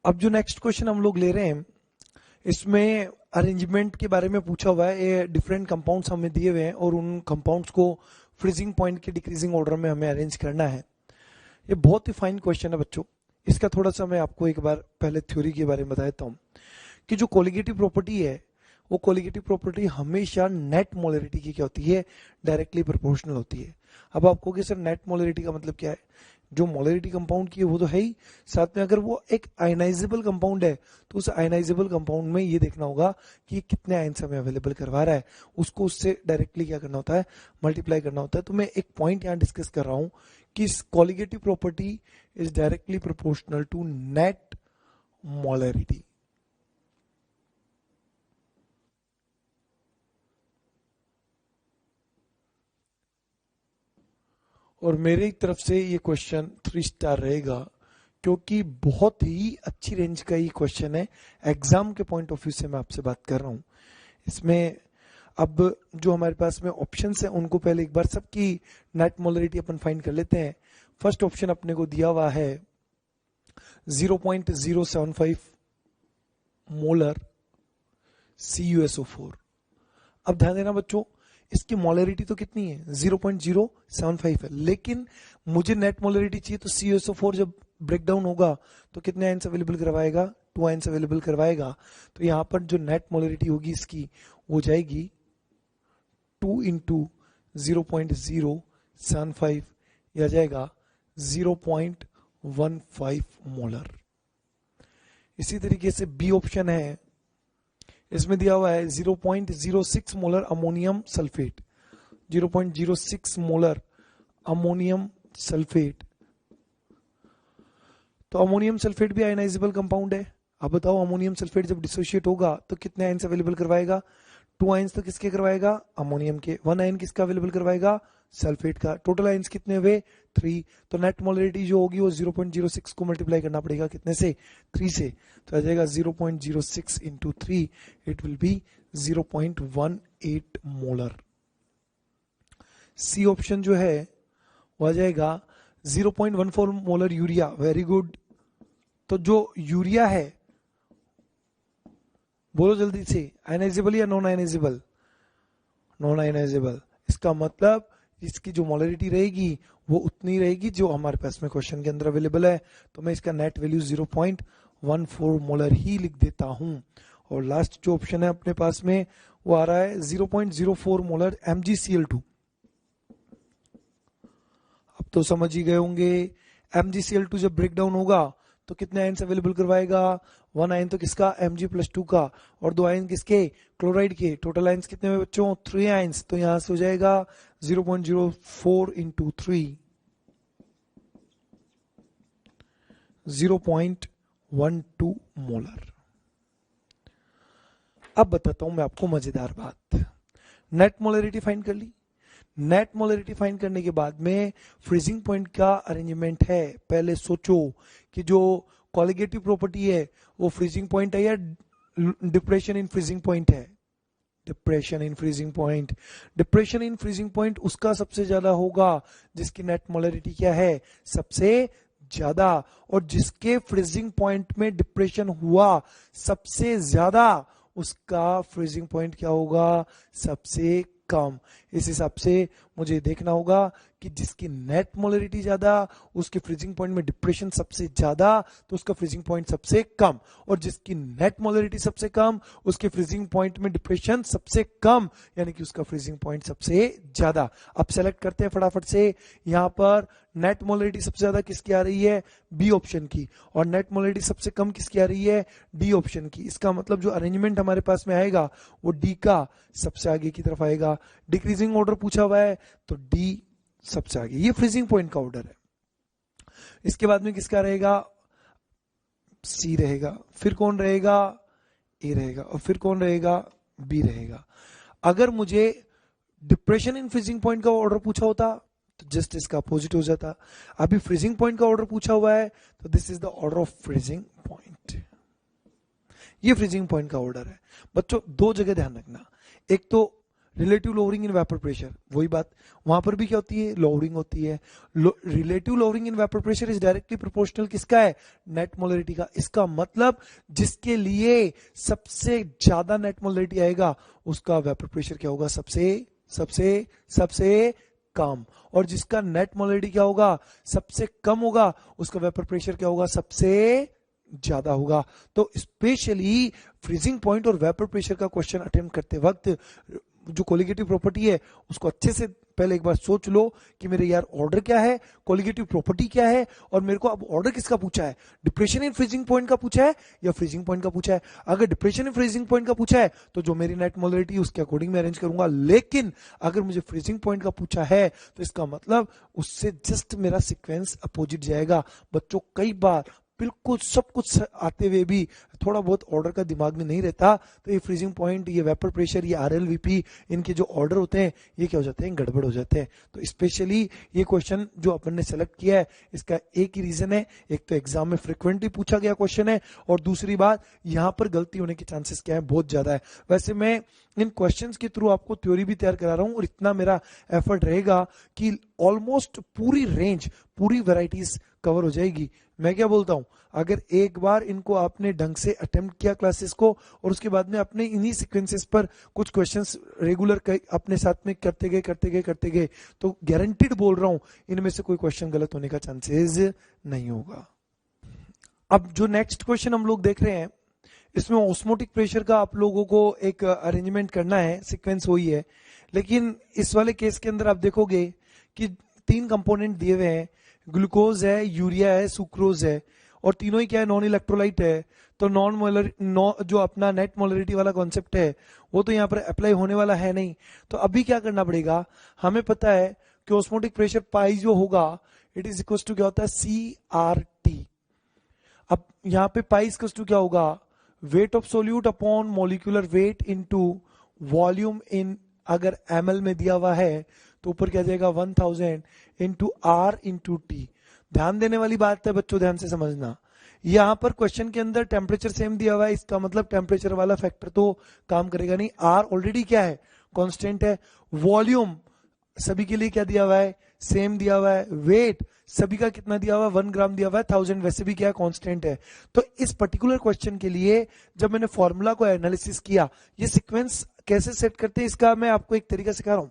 अब जो next question हम लोग ले रहे हैं इसमें अरेंजमेंट के बारे में पूछा हुआ है। ये डिफरेंट कंपाउंड्स हमें दिए हुए हैं और उन कंपाउंड्स को फ्रीजिंग पॉइंट के डिक्रीजिंग ऑर्डर में हमें अरेंज करना है। ये बहुत ही फाइन क्वेश्चन है बच्चों। इसका थोड़ा सा मैं आपको एक बार पहले थ्योरी के बारे में बता देता हूँ कि जो कोलिगेटिव प्रॉपर्टी है वो कोलिगेटिव प्रॉपर्टी हमेशा नेट मोलरिटी की क्या होती है, डायरेक्टली प्रोपोर्शनल होती है। अब आप कहोगे सर नेट मोलरिटी का मतलब क्या है? जो मोलरिटी कंपाउंड की है वो तो है ही, साथ में अगर वो एक आयनाइजेबल कंपाउंड है तो उस आयनाइजेबल कंपाउंड में ये देखना होगा कि ये कितने आयन्स हमें अवेलेबल करवा रहा है, उसको उससे डायरेक्टली क्या करना होता है, मल्टीप्लाई करना होता है। तो मैं एक पॉइंट यहाँ डिस्कस कर रहा हूँ कि colligative property is directly proportional to net molarity. और मेरी तरफ से ये क्वेश्चन 3 स्टार रहेगा क्योंकि बहुत ही अच्छी रेंज का ये क्वेश्चन है। एग्जाम के पॉइंट ऑफ व्यू से मैं आपसे बात कर रहा हूँ। इसमें अब जो हमारे पास में ऑप्शंस हैं उनको पहले एक बार सबकी नेट मोलरिटी अपन फाइंड कर लेते हैं। फर्स्ट ऑप्शन अपने को दिया हुआ है 0.075 मोलर CuSO4। अब ध्यान देना बच्चों, इसकी मोलरिटी तो कितनी है, 0.075 है, लेकिन मुझे नेट मोलरिटी चाहिए। तो CuSO4 जब ब्रेक डाउन होगा तो कितने आयंस अवेलेबल करवाएगा, 2 आयंस अवेलेबल करवाएगा। तो यहां पर जो नेट मोलरिटी होगी इसकी वो जाएगी 2 इंटू 0.075 या जाएगा 0.15 मोलर। इसी तरीके से बी ऑप्शन है, इसमें दिया हुआ है 0.06 molar ammonium sulphate, 0.06 molar ammonium sulphate. तो अमोनियम सल्फेट भी आयनाइजेबल कंपाउंड है। अब बताओ अमोनियम सल्फेट जब डिसोशिएट होगा तो कितने आयंस अवेलेबल करवाएगा, 2 आयंस तो किसके करवाएगा, अमोनियम के। 1 आयन किसका अवेलेबल करवाएगा, सल्फेट का। टोटल आयंस कितने हुए, 3। तो नेट मोलरिटी जो होगी वो 0.06 को मल्टीप्लाई करना पड़ेगा कितने से, 3 से। तो आ जाएगा 0.06 into 3, it will be 0.18 molar. C option जो है वो आ जाएगा 0.14 मोलर यूरिया। Very good. तो जो यूरिया है बोलो जल्दी से, आयनाइजेबल या नॉन आयनाइजेबल, नॉन आयनाइजेबल। इसका मतलब इसकी जो मोलरिटी रहेगी वो उतनी रहेगी जो हमारे पास में क्वेश्चन के अंदर अवेलेबल है। तो मैं इसका नेट वैल्यू 0.14 मोलर ही लिख देता हूं। और लास्ट जो ऑप्शन है अपने पास में वो आ रहा है 0.04 मोलर MgCl2। अब तो समझ ही गए होंगे, MgCl2 जब ब्रेक डाउन होगा तो कितने आयंस अवेलेबल करवाएगा, 1 आयन तो किसका, Mg+2 का, और 2 आयन किसके, क्लोराइड के। टोटल आयंस कितने हुए बच्चों, 3 आयंस। तो यहां से हो जाएगा 0.04 इंटू 3, 0.12 मोलर। अब बताता हूं मैं आपको मजेदार बात। नेट मोलरिटी फाइंड कर ली। नेट मोलरिटी फाइंड करने के बाद में फ्रीजिंग पॉइंट का अरेंजमेंट है। पहले सोचो कि जो कोलिगेटिव प्रॉपर्टी है वो फ्रीजिंग पॉइंट है या डिप्रेशन इन फ्रीजिंग पॉइंट है, depression in freezing point. Depression in freezing point उसका सबसे ज्यादा होगा जिसकी नेट मोलरिटी क्या है, सबसे ज्यादा। और जिसके फ्रीजिंग पॉइंट में डिप्रेशन हुआ सबसे ज्यादा उसका फ्रीजिंग पॉइंट क्या होगा, सबसे कम। इस हिसाब से मुझे देखना होगा कि जिसकी नेट मोलरिटी ज्यादा उसके फ्रीजिंग पॉइंट में डिप्रेशन सबसे ज्यादा तो उसका फ्रीजिंग पॉइंट सबसे कम, और जिसकी नेट मोलरिटी सबसे कम उसके फ्रीजिंग पॉइंट में डिप्रेशन सबसे कम, यानी कि उसका फ्रीजिंग पॉइंट सबसे ज्यादा। अब सेलेक्ट करते हैं फटाफट से। यहां पर नेट मोलरिटी सबसे ज्यादा किसकी आ रही है, बी ऑप्शन की, और नेट मोलरिटी सबसे कम किसकी आ रही है, डी ऑप्शन की। इसका मतलब जो अरेंजमेंट हमारे पास में आएगा वो डी का सबसे आगे की तरफ आएगा। डिक्रीजिंग ऑर्डर पूछा हुआ है तो डी सबसे आगे। ये फ्रीजिंग पॉइंट का ऑर्डर है। इसके बाद में किसका रहेगा, सी रहेगा, फिर कौन रहेगा, ए रहेगा, और फिर कौन रहेगा, बी रहेगा। अगर मुझे डिप्रेशन इन फ्रीजिंग पॉइंट का ऑर्डर पूछा होता तो जस्ट इसका अपोजिट हो जाता। अभी फ्रीजिंग पॉइंट का ऑर्डर पूछा हुआ है तो this is the order of freezing point. ये फ्रीजिंग पॉइंट का ऑर्डर है। बच्चों 2 जगह ध्यान रखना, एक तो relative lowering in vapour pressure, वही बात वहां पर भी क्या होती है, लोअरिंग होती है। Relative lowering in vapour pressure is directly proportional किसका है, नेट मोलरिटी का। इसका मतलब जिसके लिए सबसे ज्यादा नेट मोलरिटी आएगा उसका वेपर प्रेशर क्या होगा, सबसे सबसे सबसे कम, और जिसका नेट मोलरिटी क्या होगा, सबसे कम होगा, उसका वेपर प्रेशर क्या होगा, सबसे ज्यादा होगा। तो स्पेशली फ्रीजिंग पॉइंट और वेपर प्रेशर का क्वेश्चन अटेम्प्ट करते वक्त जो कोलिगेटिव प्रॉपर्टी है उसको अच्छे से पहले एक बार सोच लो कि मेरे यार ऑर्डर क्या है, कोलिगेटिव प्रॉपर्टी क्या है, और मेरे को अब ऑर्डर किसका पूछा है, डिप्रेशन इन फ्रीजिंग पॉइंट का पूछा है या फ्रीजिंग पॉइंट का पूछा है। अगर डिप्रेशन इन फ्रीजिंग पॉइंट का पूछा है तो जो मेरी नेट मोलरिटी उसके अकॉर्डिंग मैं अरेंज करूंगा, लेकिन अगर मुझे फ्रीजिंग पॉइंट का पूछा है तो इसका मतलब उससे जस्ट मेरा सीक्वेंस अपोजिट जाएगा। बच्चों कई बार बिल्कुल सब कुछ आते हुए भी थोड़ा बहुत ऑर्डर का दिमाग में नहीं रहता, तो ये फ्रीजिंग पॉइंट, ये वेपर प्रेशर, ये आरएलवीपी, इनके जो ऑर्डर होते हैं ये क्या हो जाते हैं, गड़बड़ हो जाते हैं। तो स्पेशली ये क्वेश्चन जो अपन ने सेलेक्ट किया है इसका एक ही रीजन है, एक तो एग्जाम में फ्रिक्वेंटली पूछा गया क्वेश्चन है, और दूसरी बात यहाँ पर गलती होने के चांसेस क्या है, बहुत ज्यादा है। वैसे मैं इन क्वेश्चंस के थ्रू आपको थ्योरी भी तैयार करा रहा हूँ, और इतना मेरा एफर्ट रहेगा कि ऑलमोस्ट पूरी रेंज, पूरी वेराइटीज कवर हो जाएगी। मैं क्या बोलता हूं, अगर एक बार इनको आपने ढंग से अटेम्प्ट किया क्लासेस को, और उसके बाद में अपने इन्हीं सीक्वेंसेस पर कुछ क्वेश्चंस रेगुलर अपने साथ में करते गए तो गारंटीड बोल रहा हूं इनमें से कोई क्वेश्चन गलत होने का चांसेस नहीं होगा। अब जो नेक्स्ट क्वेश्चन हम लोग देख रहे हैं इसमें ऑस्मोटिक प्रेशर का आप लोगों को एक अरेंजमेंट करना है, सीक्वेंस वही है, लेकिन इस वाले केस के अंदर आप देखोगे कि 3 कंपोनेंट दिए हुए हैं, ग्लूकोज है, यूरिया है, सुक्रोज है, और तीनों ही क्या है, नॉन इलेक्ट्रोलाइट है। तो जो अपना नेट मोलरिटी वाला कॉन्सेप्ट है वो तो यहाँ पर अप्लाई होने वाला है नहीं। तो अभी क्या करना पड़ेगा, हमें पता है कि ऑस्मोटिक प्रेशर पाई जो होगा इट इज इक्वल टू क्या होता है, CRT। अब यहाँ पे पाई इक्वल टू क्या होगा, weight of solute upon molecular weight into volume इन, अगर ml में दिया हुआ है तो ऊपर क्या जाएगा 1000 इंटू R इंटू टी। ध्यान देने वाली बात है बच्चों, ध्यान से समझना, यहां पर क्वेश्चन के अंदर टेम्परेचर सेम दिया हुआ है, इसका मतलब टेम्परेचर वाला फैक्टर तो काम करेगा नहीं। R ऑलरेडी क्या है, कांस्टेंट है। वॉल्यूम सभी के लिए क्या दिया हुआ है, सेम दिया हुआ है। वेट सभी का कितना दिया हुआ है, 1 ग्राम दिया हुआ है, 1000 वैसे भी क्या है, कांस्टेंट है। तो इस पर्टिकुलर क्वेश्चन के लिए जब मैंने फॉर्मूला को एनालिसिस किया, ये सीक्वेंस कैसे सेट करते हैं इसका मैं आपको एक तरीका सिखा रहा हूं।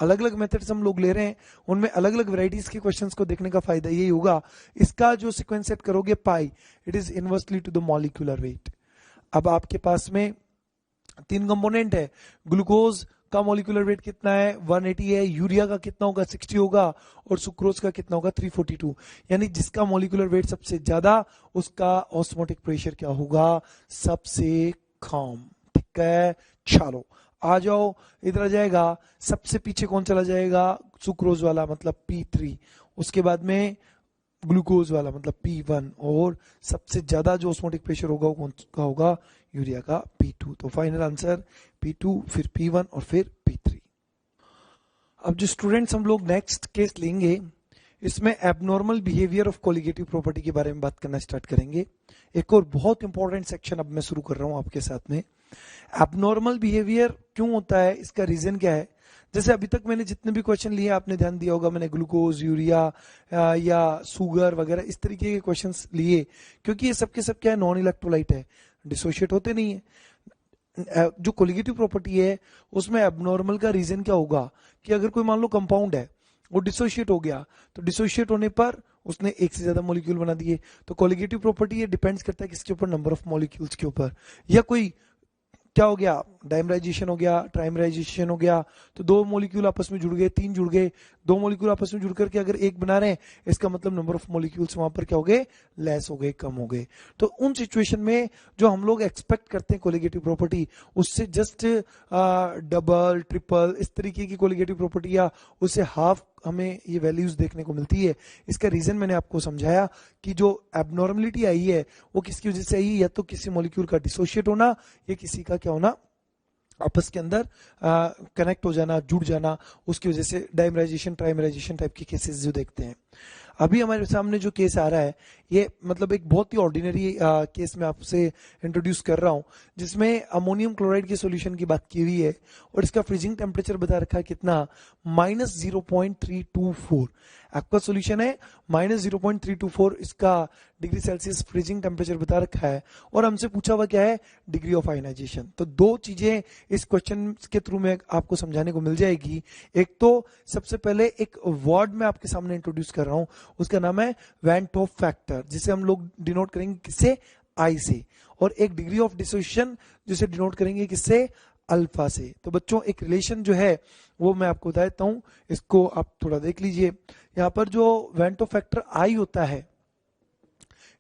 अलग अलग मेथड्स हम लोग ले रहे हैं, उनमें अलग अलग वैरायटीज के क्वेश्चंस को देखने का फायदा यही होगा। इसका जो सीक्वेंस सेट करोगे पाई, it is inversely to the molecular weight. अब आपके पास में 3 कंपोनेंट है, ग्लूकोज का मॉलिक्यूलर वेट कितना है, 180 है, यूरिया का कितना होगा, 60 होगा, और सुक्रोज का कितना होगा, 342। यानी जिसका मॉलिक्यूलर वेट सबसे ज्यादा उसका ऑस्मोटिक प्रेशर क्या होगा, सबसे कम। ठीक है, चलो आ जाओ, इधर आ जाएगा। सबसे पीछे कौन चला जाएगा, सुक्रोज वाला मतलब P3, उसके बाद में ग्लूकोज वाला मतलब P1, और सबसे ज्यादा जो ऑस्मोटिक प्रेशर होगा वो कौन का होगा, यूरिया का P2। तो फाइनल आंसर P2, फिर P1 और फिर P3। अब जो स्टूडेंट्स हम लोग नेक्स्ट केस लेंगे इसमें abnormal behaviour of colligative property के बारे में बात करना स्टार्ट करेंगे। एक और बहुत इंपॉर्टेंट सेक्शन अब मैं शुरू कर रहा हूं आपके साथ में। एबनॉर्मल बिहेवियर क्यों होता है, इसका रीजन क्या है। जैसे अभी तक मैंने जितने भी क्वेश्चन लिए आपने ध्यान दिया होगा, मैंने ग्लूकोज, यूरिया या शुगर वगैरह इस तरीके के क्वेश्चंस लिए, क्योंकि ये सब के सब क्या है, नॉन इलेक्ट्रोलाइट है, डिसोशिएट होते नहीं है। जो कोलिगेटिव प्रॉपर्टी है उसमें एबनॉर्मल का रीजन क्या होगा कि अगर कोई मान लो कंपाउंड है वो डिसोशिएट हो गया, तो डिसोशिएट होने पर उसने एक से ज्यादा मॉलिक्यूल बना दिए। तो कोलिगेटिव प्रॉपर्टी ये डिपेंड्स करता है किसके ऊपर, नंबर ऑफ मॉलिक्यूल्स के ऊपर। या कोई क्या हो गया, डाइमराइजेशन हो गया, ट्राइमराइजेशन हो गया, तो 2 मॉलिक्यूल आपस में जुड़ गए, 3 जुड़ गए, 2 मॉलिक्यूल आपस में जुड़ करके अगर एक बना रहे हैं, इसका मतलब नंबर ऑफ मॉलिक्यूल्स वहां पर क्या हो गए, लेस हो गए, कम हो गए। तो उन सिचुएशन में जो हम लोग एक्सपेक्ट करते हैं कोलिगेटिव प्रॉपर्टी, उससे जस्ट डबल ट्रिपल इस तरीके की कोलिगेटिव प्रॉपर्टी या उससे हाफ हमें ये वैल्यूज देखने को मिलती है। इसका रीजन मैंने आपको समझाया कि जो एबनॉर्मलिटी आई है वो किसकी वजह से आई है, या तो किसी मॉलिक्यूल का डिसोशिएट होना या किसी का क्या होना, आपस के अंदर कनेक्ट हो जाना, जुड़ जाना, उसकी वजह से डाइमराइजेशन ट्राइमराइजेशन टाइप के केसेस जो देखते हैं। अभी हमारे सामने जो केस आ रहा है ये मतलब एक बहुत ही ऑर्डिनरी केस में आपसे इंट्रोड्यूस कर रहा हूं, जिसमें अमोनियम क्लोराइड के सॉल्यूशन की बात की हुई है और इसका फ्रीजिंग टेम्परेचर बता रखा है कितना, -0.324। आपका सॉल्यूशन है -0.324 इसका डिग्री सेल्सियस फ्रीजिंग टेम्परेचर बता रखा है, और हमसे पूछा हुआ क्या है, डिग्री ऑफ आयनाइजेशन। तो दो चीजें इस क्वेश्चन के थ्रू में आपको समझाने को मिल जाएगी। एक तो सबसे पहले एक वर्ड मैं आपके सामने इंट्रोड्यूस कर रहा हूं, उसका नाम है वेंट ऑफ फैक्टर, जिसे हम लोग डिनोट करेंगे किससे, आई से, और एक डिग्री ऑफ डिसोसिएशन जिसे डिनोट करेंगे किससे, अल्फा से। तो बच्चों एक रिलेशन जो है वो मैं आपको बता देता हूं, इसको आप थोड़ा देख लीजिए। यहां पर जो वेंट ऑफ फैक्टर आई होता है,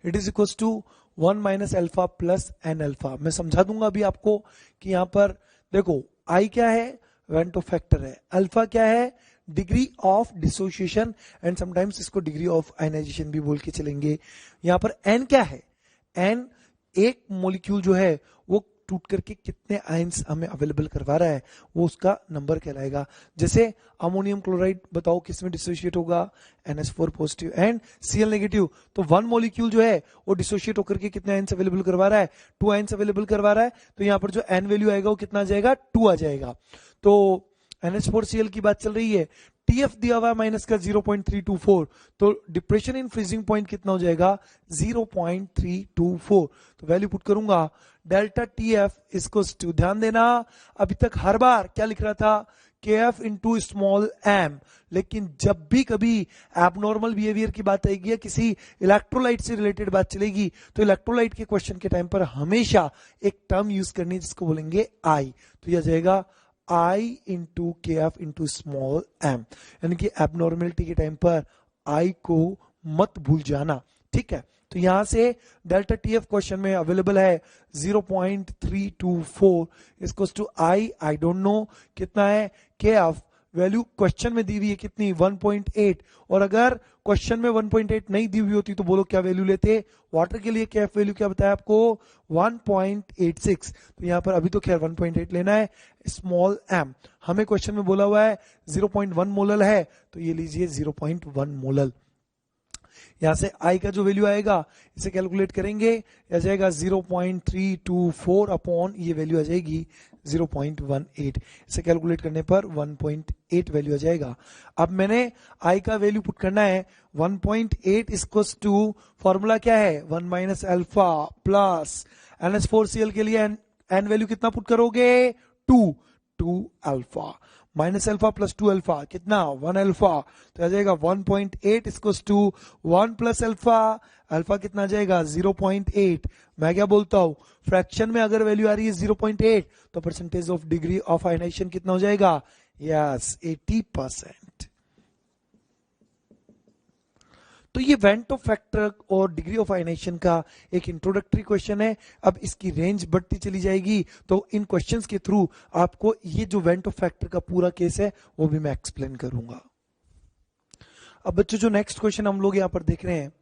it is equal to 1 minus alpha plus n alpha. मैं समझा दूंगा अभी आपको कि यहां पर देखो आई क्या है, वेंट ऑफ फैक्टर है, अल्फा क्या है, degree of dissociation, and sometimes इसको डिग्री ऑफ आयनाइजेशन भी बोल के चलेंगे। यहां पर एन क्या है, एन एक मॉलिक्यूल जो है वो टूट करके कितने आयंस हमें अवेलेबल करवा रहा है, वो उसका नंबर कहलाएगा। जैसे अमोनियम क्लोराइड बताओ किस में डिसोशिएट होगा, NH4 positive and Cl negative. तो वन मॉलिक्यूल जो है वो डिसोशिएट होकर के कितने आयंस अवेलेबल करवा रहा है, 2 आयंस अवेलेबल करवा रहा है। तो यहां पर जो एन वैल्यू आएगा वो कितना आ जाएगा, 2 आ जाएगा। तो NH4Cl की बात चल रही है, TF दिया हुआ माइनस का 0.324, तो डिप्रेशन इन फ्रीजिंग पॉइंट कितना हो जाएगा, 0.324। तो वैल्यू पुट करूंगा, डेल्टा TF इसको ध्यान देना, अभी तक हर बार क्या लिख रहा था, KF इंटू स्मॉल m, लेकिन जब भी कभी एबनॉर्मल बिहेवियर की बात आएगी या किसी इलेक्ट्रोलाइट से रिलेटेड बात चलेगी, तो इलेक्ट्रोलाइट के क्वेश्चन के टाइम पर हमेशा एक टर्म यूज करनी है जिसको बोलेंगे I। तो यह जाएगा I into KF into small m, यानी कि एबनॉर्मेलिटी के टाइम पर I को मत भूल जाना, ठीक है। तो यहां से डेल्टा TF क्वेश्चन में अवेलेबल है 0.324 इसको टू आई डोंट नो कितना है, KF वैल्यू क्वेश्चन में दी हुई है कितनी, 1.8, और अगर क्वेश्चन में 1.8 नहीं दी हुई होती तो बोलो क्या वैल्यू लेते, वाटर के लिए KF वैल्यू क्या बताया आपको, 1.86। तो यहां पर अभी तो खैर 1.8 लेना है, स्मॉल m हमें क्वेश्चन में बोला हुआ है 0.1 मोलल है, तो ये लीजिए 0.1 मोलल। यहां से I का जो वैल्यू आएगा इसे कैलकुलेट करेंगे, आ जाएगा 0.324 अपॉन ये वैल्यू आ जाएगी 0.18, इसे कैलकुलेट करने पर 1.8 वैल्यू आ जाएगा। अब मैंने I का वैल्यू पुट करना है 1.8 इक्वल्स टू फॉर्मूला क्या है, 1 माइनस अल्फा प्लस NH4Cl के लिए n वैल्यू कितना पुट करोगे, 2 alpha minus alpha plus 2 alpha कितना, 1 अल्फा। तो आ जाएगा 1.8 equals to 1 plus alpha, alpha कितना आ जाएगा 0.8। मैं क्या बोलता हूं, फ्रैक्शन में अगर वैल्यू आ रही है 0.8 तो percentage of degree of ionisation कितना हो जाएगा, यस 80%। तो ये वेंट ऑफ फैक्टर और डिग्री ऑफ आयनाइजेशन का एक इंट्रोडक्टरी क्वेश्चन है। अब इसकी रेंज बढ़ती चली जाएगी, तो इन क्वेश्चंस के थ्रू आपको ये जो वेंट ऑफ फैक्टर का पूरा केस है वो भी मैं एक्सप्लेन करूंगा। अब बच्चों जो नेक्स्ट क्वेश्चन हम लोग यहाँ पर देख रहे हैं,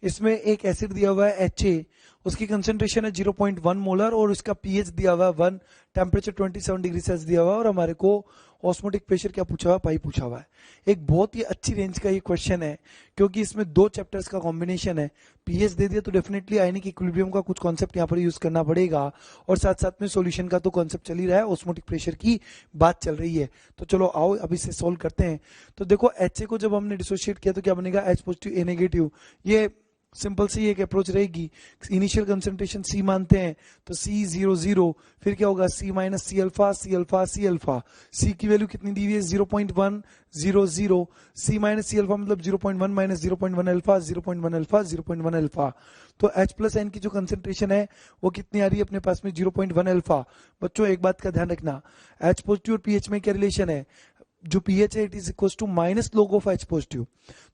इसमें एक एसिड दिया हुआ है HA, उसकी कंसेंट्रेशन है 0.1 मोलर और उसका पीएच दिया हुआ है 1, टेम्परेचर 27 डिग्री सेल्सियस दिया हुआ है, और हमारे को ऑस्मोटिक प्रेशर क्या पूछा हुआ है, पाई पूछा हुआ है। एक बहुत ही अच्छी रेंज का ये क्वेश्चन है क्योंकि इसमें 2 चैप्टर्स का कॉम्बिनेशन है। पीएच दे दिया तो डेफिनेटली आयनिक इक्विलिब्रियम का कुछ कॉन्सेप्ट यहाँ पर यूज करना पड़ेगा, और साथ साथ में सॉल्यूशन का तो कॉन्सेप्ट चल ही रहा है, ऑस्मोटिक प्रेशर की बात चल रही है। तो चलो आओ अब इसे सोल्व करते हैं। तो देखो HA को जब हमने डिसोशिएट किया तो क्या बनेगा, H पॉजिटिव A नेगेटिव। ये सिंपल सी एक अप्रोच रहेगी, इनिशियल कंसंट्रेशन C मानते हैं तो C0 फिर क्या होगा C minus C alpha C की वैल्यू कितनी दी हुई है 0.100, C माइनस C अल्फा मतलब 0.1 माइनस 0.1 अल्फा। तो H प्लस N की जो कंसंट्रेशन है वो कितनी आ रही है अपने पास में 0.1 अल्फा। बच्चों एक बात का ध्यान रखना, H पॉजिटिव और पीएच में क्या रिलेशन है, जो पीएच है it is equal to minus log of H positive.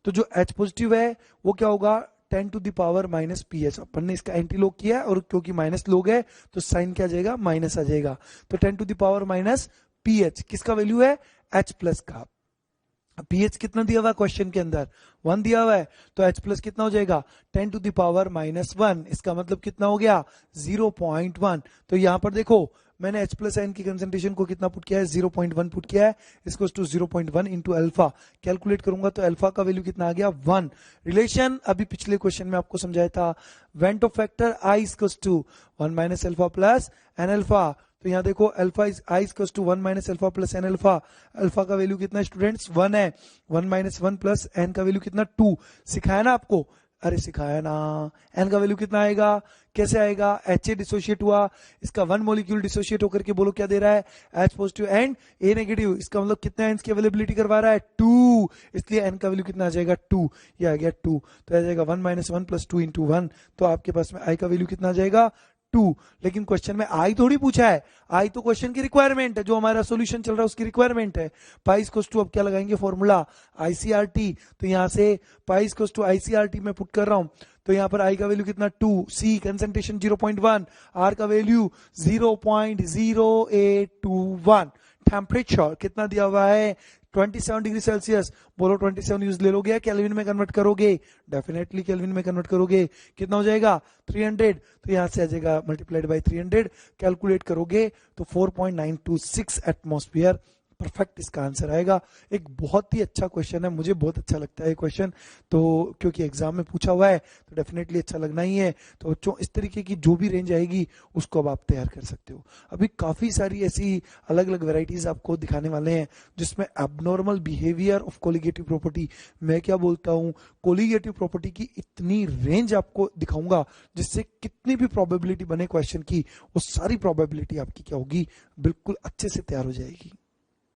तो जो H पॉजिटिव है वो क्या होगा 10 to the power minus pH, अपन ने इसका एंटी लॉग किया और क्योंकि माइनस लॉग है तो साइन क्या आ जाएगा, माइनस आ जाएगा। तो 10 to the power minus pH किसका वैल्यू है, H प्लस का। पीएच कितना दिया हुआ है क्वेश्चन के अंदर, 1 दिया हुआ है, तो H प्लस कितना हो जाएगा 10 टू द पावर माइनस 1, इसका मतलब कितना हो गया 0.1। तो यहां पर देखो मैंने H प्लस आयन की कंसंट्रेशन को कितना पुट किया है, 0.1 पुट किया है, इसको टू 0.1 इंटू अल्फा कैलकुलेट करूंगा तो अल्फा का वैल्यू कितना आ गया 1। रिलेशन अभी पिछले क्वेश्चन में आपको समझाया था, van't Hoff factor I equals to 1 minus alpha plus n alpha. तो यहाँ देखो alpha is I equals to 1 minus alpha plus n alpha. Alpha का वैल्यू कितना स्टूडेंट्स 1 है, 1 माइनस 1 प्लस एन का वैल्यू कितना 2। सिखाया ना आपको, अरे सिखाया ना। एन का वैल्यू कितना आएगा, कैसे आएगा, एच ए डिसोशिएट हुआ, इसका 1 मॉलिक्यूल डिसोशिएट होकर के बोलो क्या दे रहा है, H positive and A negative. इसका मतलब कितना एन की अवेलेबिलिटी करवा रहा है 2, इसलिए एन का वैल्यू कितना आ जाएगा 2, ये आ गया 2। तो आ जाएगा 1 माइनस 1 प्लस 2 इंटू 1। तो आपके पास में आई का वैल्यू कितना आ जाएगा 2। लेकिन क्वेश्चन में आई थोड़ी पूछा है, आई तो क्वेश्चन की रिक्वायरमेंट है, जो हमारा सॉल्यूशन चल रहा है उसकी रिक्वायरमेंट है। पाई इक्वल्स टू, अब क्या लगाएंगे फॉर्मूला आईसीआरटी। तो यहां से पाई इक्वल्स टू आईसीआरटी में पुट कर रहा हूं, तो यहां पर आई का वैल्यू कितना 2, सी कंसंट्रेशन 0.1, आर का वैल्यू 0.0821, टेम्परेचर कितना दिया हुआ है 27 डिग्री सेल्सियस। बोलो 27 यूज ले लोगे या केल्विन में कन्वर्ट करोगे, डेफिनेटली केल्विन में कन्वर्ट करोगे। कितना हो जाएगा 300, तो यहां से आ जाएगा मल्टीप्लाइड बाय 300, कैलकुलेट करोगे तो 4.926 एटमॉस्फेयर परफेक्ट इसका आंसर आएगा। एक बहुत ही अच्छा क्वेश्चन है, मुझे बहुत अच्छा लगता है ये क्वेश्चन, तो क्योंकि एग्जाम में पूछा हुआ है तो डेफिनेटली अच्छा लगना ही है। तो बच्चों इस तरीके की जो भी रेंज आएगी उसको अब आप तैयार कर सकते हो। अभी काफी सारी ऐसी अलग अलग वेराइटीज आपको दिखाने वाले हैं जिसमें abnormal behaviour of colligative property, मैं क्या बोलता हूँ कोलिगेटिव प्रॉपर्टी की इतनी रेंज आपको दिखाऊंगा जिससे कितनी भी प्रोबेबिलिटी बने क्वेश्चन की, वो सारी प्रोबेबिलिटी आपकी क्या होगी, बिल्कुल अच्छे से तैयार हो जाएगी।